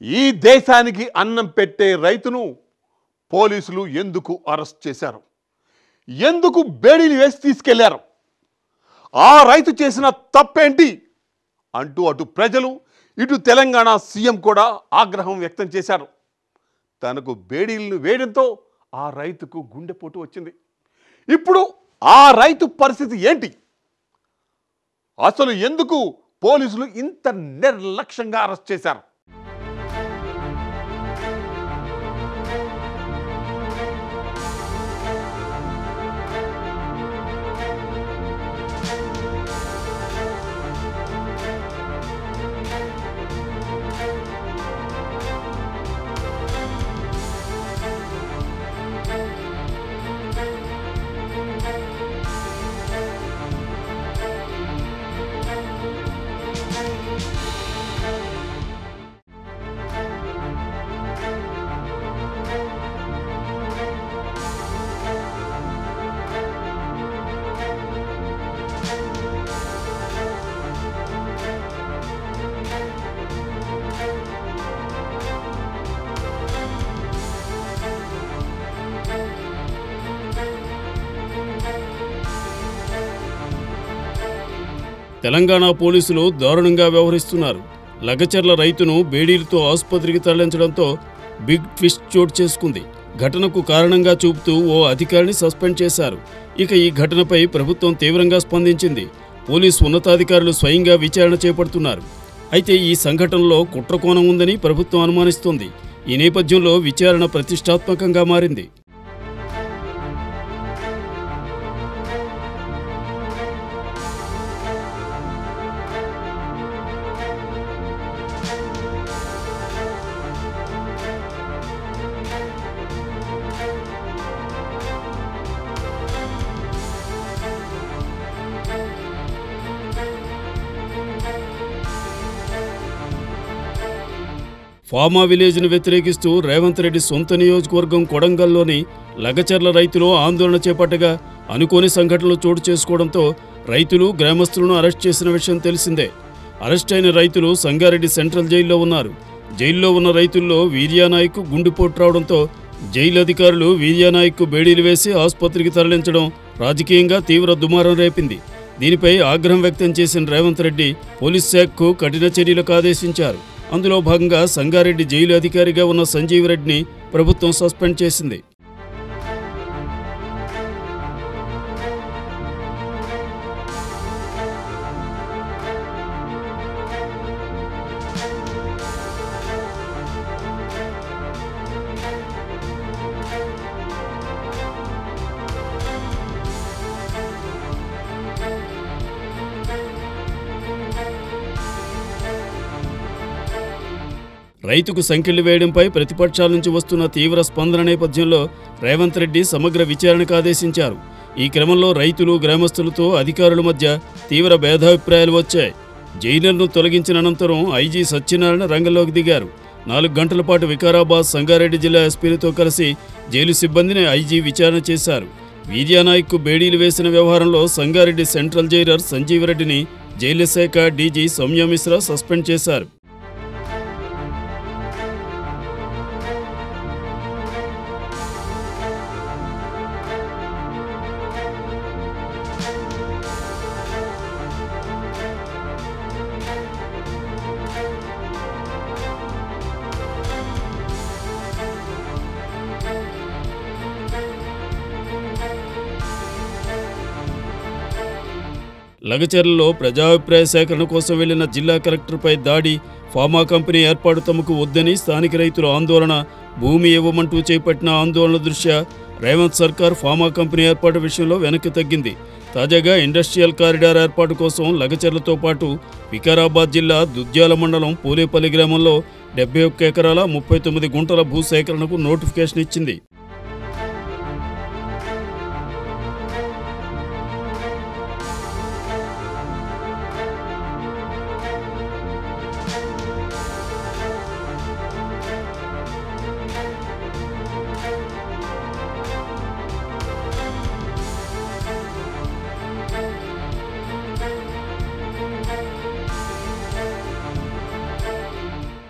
ఈ దేశానికి అన్నం పెట్టే రైతును పోలీసులు ఎందుకు అరెస్ట్ చేశారు? ఎందుకు బేడీలు వేసి తీసుకెళ్లారు? ఆ రైతు చేసిన తప్పేంటి అంటూ అటు ప్రజలు ఇటు తెలంగాణ సీఎం కూడా ఆగ్రహం వ్యక్తం చేశారు. తనకు బేడీలను వేయడంతో ఆ రైతుకు గుండెపోటు వచ్చింది. ఇప్పుడు ఆ రైతు పరిస్థితి ఏంటి? అసలు ఎందుకు పోలీసులు ఇంత నిర్లక్ష్యంగా అరెస్ట్ చేశారు? తెలంగాణ పోలీసులు దారుణంగా వ్యవహరిస్తున్నారు. లగచర్ల రైతును బేడీలతో ఆసుపత్రికి తరలించడంతో బిగ్ ట్విస్ట్ చోటు చేసుకుంది. ఘటనకు కారణంగా చూపుతూ ఓ అధికారిని సస్పెండ్ చేశారు. ఇక ఈ ఘటనపై ప్రభుత్వం తీవ్రంగా స్పందించింది. పోలీసు ఉన్నతాధికారులు స్వయంగా విచారణ చేపడుతున్నారు. అయితే ఈ సంఘటనలో కుట్రకోణం ఉందని ప్రభుత్వం అనుమానిస్తోంది. ఈ నేపథ్యంలో విచారణ ప్రతిష్టాత్మకంగా మారింది. ఫార్మా విలేజ్ను వ్యతిరేకిస్తూ రేవంత్ రెడ్డి సొంత నియోజకవర్గం కొడంగల్లోని లగచర్ల రైతులు ఆందోళన చేపట్టగా అనుకోని సంఘటనలు చోటు చేసుకోవడంతో రైతులు గ్రామస్తులను అరెస్ట్ చేసిన విషయం తెలిసిందే. అరెస్ట్ అయిన రైతులు సంగారెడ్డి సెంట్రల్ జైల్లో ఉన్నారు. జైల్లో ఉన్న రైతుల్లో వీర్యానాయక్ గుండెపోటు రావడంతో జైలు అధికారులు వీర్యానాయక్ బేడీలు వేసి ఆసుపత్రికి తరలించడం రాజకీయంగా తీవ్ర దుమారం రేపింది. దీనిపై ఆగ్రహం వ్యక్తం చేసిన రేవంత్ రెడ్డి పోలీస్ శాఖకు కఠిన చర్యలకు ఆదేశించారు. అందులో భాగంగా సంగారెడ్డి జైలు అధికారిగా ఉన్న సంజీవ్ రెడ్డిని ప్రభుత్వం సస్పెండ్ చేసింది. రైతుకు సంకెళ్లు వేయడంపై ప్రతిపక్షాల నుంచి వస్తున్న తీవ్ర స్పందన నేపథ్యంలో రేవంత్ రెడ్డి సమగ్ర విచారణకు ఆదేశించారు. ఈ క్రమంలో రైతులు గ్రామస్తులతో అధికారుల మధ్య తీవ్ర భేదాభిప్రాయాలు వచ్చాయి. జైలర్ను తొలగించిన అనంతరం ఐజీ సత్యనారాయణ రంగంలోకి దిగారు. 4 గంటల పాటు వికారాబాద్ సంగారెడ్డి జిల్లా ఎస్పీలతో కలిసి జైలు సిబ్బందిని ఐజీ విచారణ చేశారు. వీర్యానాయక్ బేడీలు వేసిన వ్యవహారంలో సంగారెడ్డి సెంట్రల్ జైలర్ సంజీవ్ రెడ్డిని జైలు శాఖ డీజీ సౌమ్య మిశ్రా సస్పెండ్ చేశారు. లగచర్లలో ప్రజాభిప్రాయ సేకరణ కోసం వెళ్లిన జిల్లా కలెక్టర్పై దాడి, ఫార్మా కంపెనీ ఏర్పాటు తమకు వద్దని స్థానిక రైతుల ఆందోళన, భూమి ఇవ్వమంటూ చేపట్టిన ఆందోళన దృష్ట్యా రేవంత్ సర్కార్ ఫార్మా కంపెనీ ఏర్పాటు విషయంలో వెనక్కి తగ్గింది. తాజాగా ఇండస్ట్రియల్ కారిడార్ ఏర్పాటు కోసం లగచర్లతో పాటు వికారాబాద్ జిల్లా దుద్యాల మండలం పూలేపల్లి గ్రామంలో 71 ఎకరాల 39 గుంటల భూసేకరణకు నోటిఫికేషన్ ఇచ్చింది.